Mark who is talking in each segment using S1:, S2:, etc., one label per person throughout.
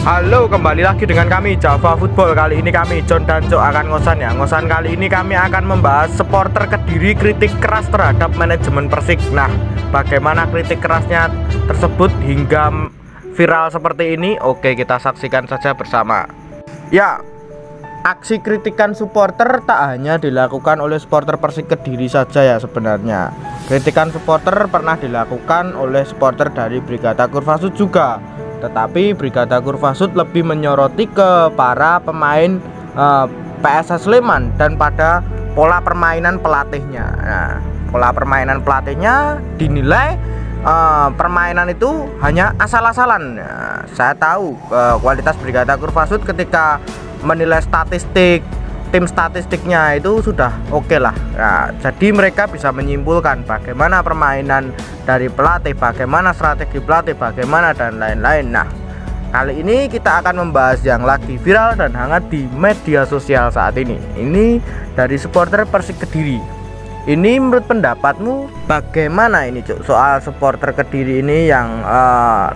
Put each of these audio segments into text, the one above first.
S1: Halo, kembali lagi dengan kami Java Football. Kali ini kami John dan Cok akan ngosan ya. Ngosan kali ini kami akan membahas supporter Kediri kritik keras terhadap manajemen Persik. Nah, bagaimana kritik kerasnya tersebut hingga viral seperti ini? Oke, kita saksikan saja bersama. Ya, aksi kritikan supporter tak hanya dilakukan oleh supporter Persik Kediri saja ya sebenarnya. Kritikan supporter pernah dilakukan oleh supporter dari Brigada Kurvasud juga. Tetapi Brigada Kurvasud lebih menyoroti ke para pemain PSS Sleman dan pada pola permainan pelatihnya. Nah, pola permainan pelatihnya dinilai permainan itu hanya asal-asalan. Nah, saya tahu kualitas Brigada Kurvasud ketika menilai statistik tim statistiknya itu sudah oke lah. Nah, jadi mereka bisa menyimpulkan bagaimana permainan dari pelatih, bagaimana strategi pelatih, bagaimana dan lain-lain. Nah, kali ini kita akan membahas yang lagi viral dan hangat di media sosial saat ini. Ini dari supporter Persik Kediri. Ini menurut pendapatmu bagaimana ini Cuk, soal supporter Kediri ini yang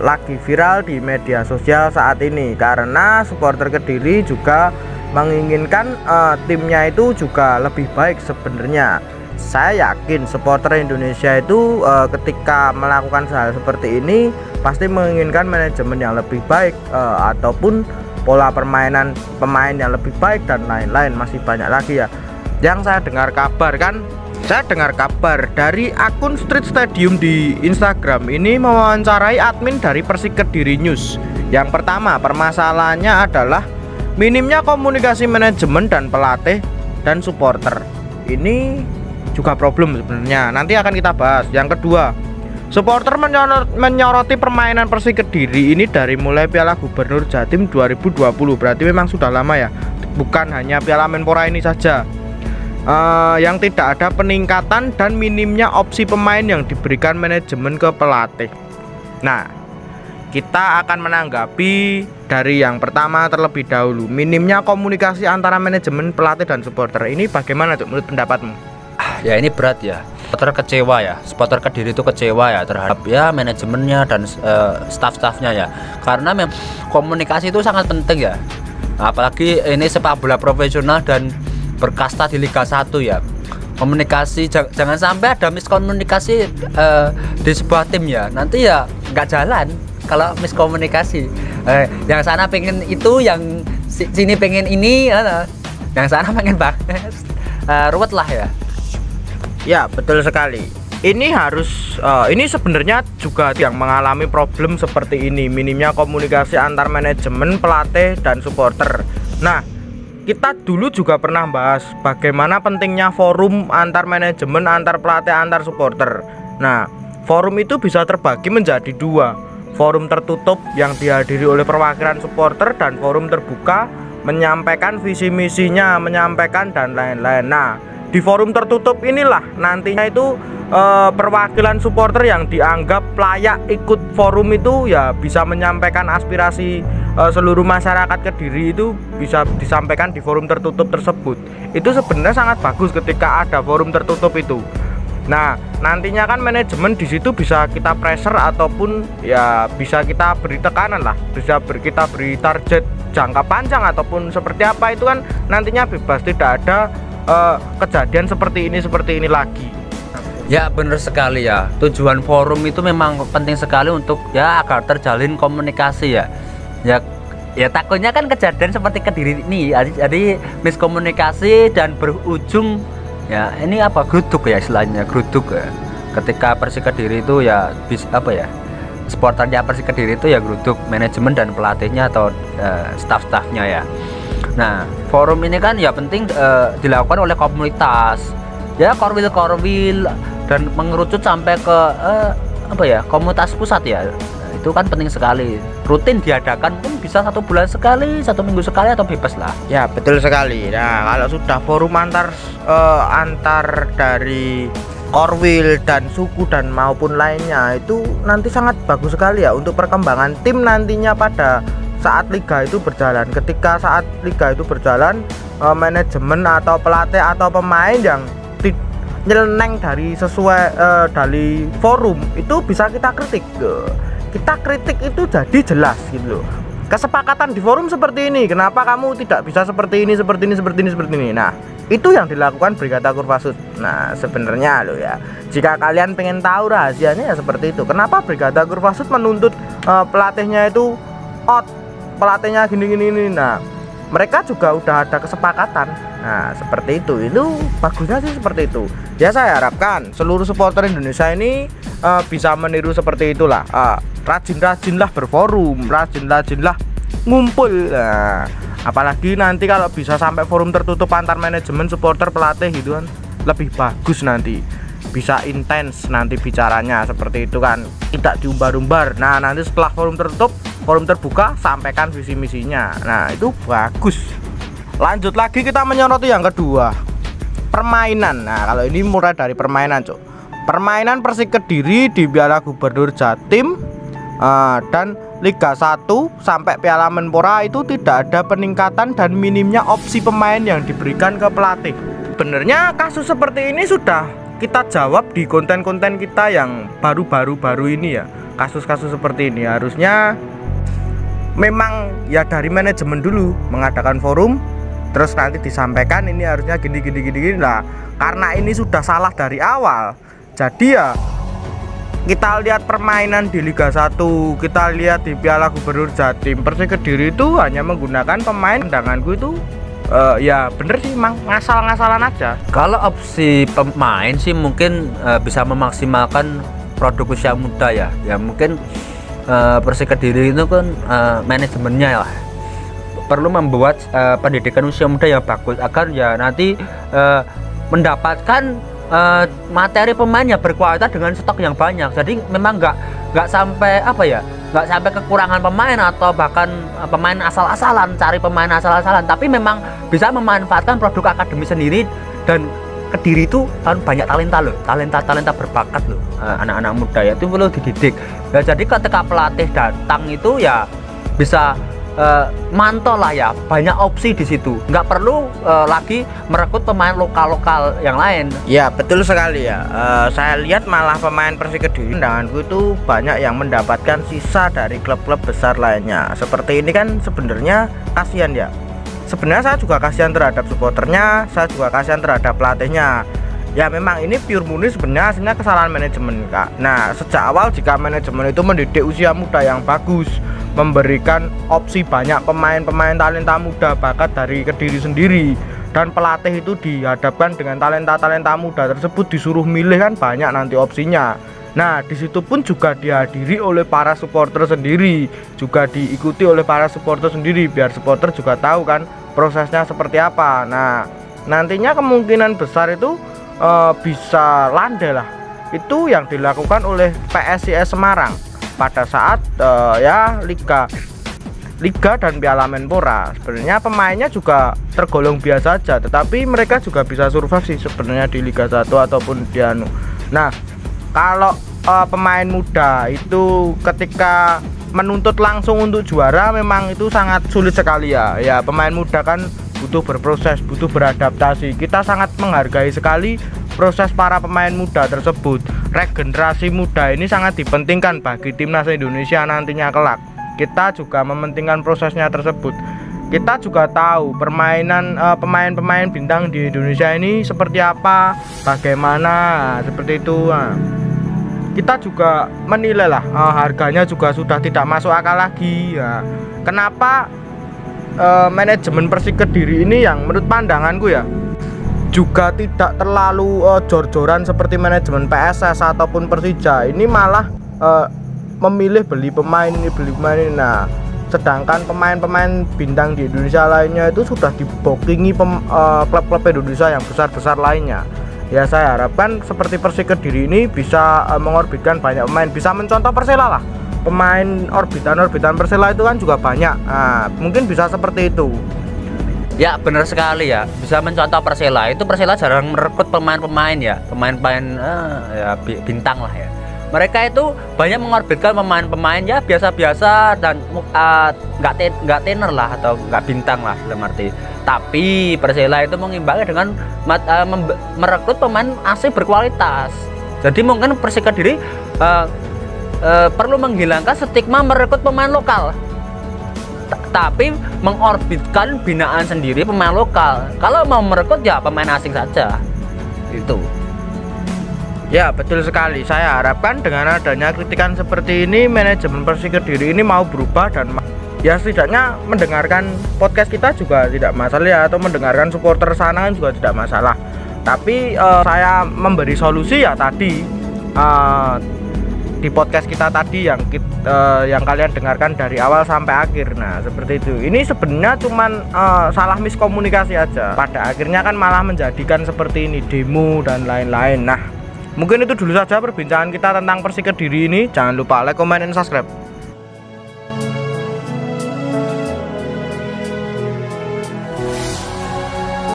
S1: lagi viral di media sosial saat ini? Karena supporter Kediri juga menginginkan timnya itu juga lebih baik sebenarnya. Saya yakin supporter Indonesia itu ketika melakukan hal seperti ini pasti menginginkan manajemen yang lebih baik ataupun pola permainan pemain yang lebih baik dan lain-lain, masih banyak lagi ya. Yang saya dengar kabar dari akun Street Stadium di Instagram ini mewawancarai admin dari Persik Kediri News. Yang pertama, permasalahannya adalah minimnya komunikasi manajemen dan pelatih dan supporter. Ini juga problem sebenarnya. Nanti akan kita bahas. Yang kedua, supporter menyoroti permainan Persik Kediri ini dari mulai Piala Gubernur Jatim 2020. Berarti memang sudah lama ya. Bukan hanya Piala Menpora ini saja. Yang tidak ada peningkatan dan minimnya opsi pemain yang diberikan manajemen ke pelatih. Nah, kita akan menanggapi dari yang pertama terlebih dahulu. Minimnya komunikasi antara manajemen, pelatih dan supporter. Ini bagaimana Cuk, menurut pendapatmu?
S2: Ya ini berat ya. Supporter kecewa ya. Supporter Kediri itu kecewa ya terhadap ya manajemennya dan staff-staffnya ya. Karena komunikasi itu sangat penting ya. Apalagi ini sepak bola profesional dan berkasta di Liga 1 ya. Komunikasi jangan sampai ada miskomunikasi di sebuah tim ya. Nanti ya nggak jalan. Kalau miskomunikasi, yang sana pengen itu, yang sini pengen ini, yang sana pengen banget, ruwet lah ya.
S1: Ya betul sekali. Ini harus, ini sebenarnya juga yang mengalami problem seperti ini, minimnya komunikasi antar manajemen, pelatih dan supporter. Nah, kita dulu juga pernah bahas bagaimana pentingnya forum antar manajemen, antar pelatih, antar supporter. Nah, forum itu bisa terbagi menjadi dua. Forum tertutup yang dihadiri oleh perwakilan supporter dan forum terbuka menyampaikan visi misinya, menyampaikan dan lain-lain. Nah, di forum tertutup inilah nantinya itu perwakilan supporter yang dianggap layak ikut forum itu ya bisa menyampaikan aspirasi seluruh masyarakat Kediri itu bisa disampaikan di forum tertutup tersebut. Itu sebenarnya sangat bagus ketika ada forum tertutup itu. Nah, nantinya kan manajemen di situ bisa kita pressure ataupun ya bisa kita beri tekanan lah, bisa kita beri target jangka panjang ataupun seperti apa, itu kan nantinya bebas, tidak ada kejadian seperti ini lagi.
S2: Ya benar sekali ya. Tujuan forum itu memang penting sekali untuk ya agar terjalin komunikasi ya. Ya takutnya kan kejadian seperti Kediri ini, jadi miskomunikasi dan berujung ya ini apa, geruduk ya istilahnya, geruduk ya. Ketika Persik Kediri itu ya supporternya Persik Kediri itu ya geruduk manajemen dan pelatihnya atau staff-staffnya ya. Nah, forum ini kan ya penting dilakukan oleh komunitas ya, korwil dan mengerucut sampai ke komunitas pusat ya. Itu kan penting sekali, rutin diadakan, mungkin bisa 1 bulan sekali, 1 minggu sekali, atau bebas lah.
S1: Ya betul sekali. Nah, kalau sudah forum antar dari korwil dan suku dan maupun lainnya, itu nanti sangat bagus sekali ya untuk perkembangan tim nantinya pada saat liga itu berjalan. Ketika saat liga itu berjalan, manajemen atau pelatih atau pemain yang nyeleneng dari forum itu bisa kita kritik. Kita kritik itu jadi jelas gitu loh. kesepakatan di forum seperti ini, kenapa kamu tidak bisa seperti ini, seperti ini, seperti ini, seperti ini. Nah, itu yang dilakukan Brigata Kopassus. Nah, sebenarnya lo ya, jika kalian pengen tahu rahasianya ya seperti itu. Kenapa Brigata Kopassus menuntut pelatihnya itu out, pelatihnya gini-gini ini. Nah, mereka juga udah ada kesepakatan. Nah, seperti itu bagusnya sih seperti itu ya. Saya harapkan seluruh supporter Indonesia ini bisa meniru seperti itulah. Rajin-rajinlah berforum, rajin-rajinlah ngumpul. Nah, apalagi nanti kalau bisa sampai forum tertutup antar manajemen, supporter, pelatih gitu kan, lebih bagus, nanti bisa intens nanti bicaranya seperti itu kan, tidak diumbar-umbar. Nah, nanti setelah forum tertutup, forum terbuka, sampaikan visi misinya. Nah, itu bagus. Lanjut lagi, kita menyoroti yang kedua, permainan. Nah, kalau ini mulai dari permainan, Cuk. Permainan Persik Kediri di Piala Gubernur Jatim dan Liga 1 sampai Piala Menpora itu tidak ada peningkatan dan minimnya opsi pemain yang diberikan ke pelatih. Sebenarnya kasus seperti ini sudah kita jawab di konten-konten kita yang baru-baru ini ya. Kasus-kasus seperti ini harusnya memang ya dari manajemen dulu mengadakan forum, terus nanti disampaikan ini harusnya gini. Nah, karena ini sudah salah dari awal, jadi ya kita lihat permainan di Liga 1, kita lihat di Piala Gubernur Jatim, Persik Kediri itu hanya menggunakan pemain. Pandanganku itu ya bener sih, emang ngasal-ngasalan aja.
S2: Kalau opsi pemain sih mungkin bisa memaksimalkan produk usia muda ya. Ya mungkin Persik Kediri itu kan manajemennya lah perlu membuat pendidikan usia muda yang bagus agar ya nanti mendapatkan materi pemain yang berkualitas dengan stok yang banyak. Jadi memang nggak sampai nggak sampai kekurangan pemain atau bahkan pemain asal-asalan, cari pemain asal-asalan, tapi memang bisa memanfaatkan produk akademi sendiri. Dan Kediri itu kan banyak talenta berbakat loh, anak-anak muda ya, itu perlu dididik ya. Jadi ketika pelatih datang itu ya bisa mantau lah ya, banyak opsi di situ, nggak perlu lagi merekrut pemain lokal yang lain.
S1: Ya betul sekali ya. Saya lihat malah pemain Persik Kediri, pandanganku itu banyak yang mendapatkan sisa dari klub-klub besar lainnya. Seperti ini kan sebenarnya kasihan ya. Sebenarnya saya juga kasihan terhadap supporternya, saya juga kasihan terhadap pelatihnya. Ya memang ini pure murni sebenarnya hasilnya kesalahan manajemen, Kak. Nah, sejak awal jika manajemen itu mendidik usia muda yang bagus, memberikan opsi banyak pemain-pemain talenta muda bakat dari Kediri sendiri, dan pelatih itu dihadapkan dengan talenta-talenta muda tersebut, disuruh milih kan banyak nanti opsinya. Nah, disitu pun juga dihadiri oleh para supporter sendiri, juga diikuti oleh para supporter sendiri, biar supporter juga tahu kan prosesnya seperti apa. Nah, nantinya kemungkinan besar itu bisa landai lah. Itu yang dilakukan oleh PSIS Semarang pada saat ya Liga dan Piala Menpora. Sebenarnya pemainnya juga tergolong biasa saja, tetapi mereka juga bisa survive sih sebenarnya di Liga 1 ataupun di anu. Nah, kalau pemain muda itu ketika menuntut langsung untuk juara memang itu sangat sulit sekali ya. Ya pemain muda kan butuh berproses, butuh beradaptasi. Kita sangat menghargai sekali proses para pemain muda tersebut. Regenerasi muda ini sangat dipentingkan bagi timnas Indonesia nantinya kelak. Kita juga mementingkan prosesnya tersebut. Kita juga tahu permainan pemain-pemain bintang di Indonesia ini seperti apa, bagaimana, seperti itu. Nah, kita juga menilai lah, harganya juga sudah tidak masuk akal lagi ya. Kenapa manajemen Persik Kediri ini yang menurut pandanganku ya juga tidak terlalu jor-joran seperti manajemen PSS ataupun Persija, ini malah memilih beli pemain ini, beli pemain ini. Nah, sedangkan pemain-pemain bintang di Indonesia lainnya itu sudah dibokingi klub-klub Indonesia yang besar-besar lainnya. Ya saya harapkan seperti Persik Kediri ini bisa mengorbitkan banyak pemain, bisa mencontoh Persela lah. Pemain orbitan Persela itu kan juga banyak. Nah, mungkin bisa seperti itu.
S2: Ya benar sekali ya, bisa mencontoh Persela. Itu Persela jarang merekrut pemain-pemain ya, pemain-pemain ya bintang lah ya. Mereka itu banyak mengorbitkan pemain-pemain ya biasa-biasa dan nggak tener lah atau nggak bintang lah dalam arti. Tapi Persela itu mengimbangi dengan merekrut pemain asing berkualitas. Jadi mungkin Persik Kediri perlu menghilangkan stigma merekrut pemain lokal. tapi mengorbitkan binaan sendiri pemain lokal. Kalau mau merekrut ya pemain asing saja. Itu.
S1: Ya betul sekali. Saya harapkan dengan adanya kritikan seperti ini manajemen Persik Kediri ini mau berubah dan ya setidaknya mendengarkan podcast kita juga tidak masalah ya, atau mendengarkan supporter sana juga tidak masalah. Tapi saya memberi solusi ya tadi di podcast kita tadi yang kalian dengarkan dari awal sampai akhir. Nah seperti itu. Ini sebenarnya cuman salah miskomunikasi aja. Pada akhirnya kan malah menjadikan seperti ini, demo dan lain-lain. Nah mungkin itu dulu saja perbincangan kita tentang Persik Kediri ini. Jangan lupa like, comment, dan subscribe.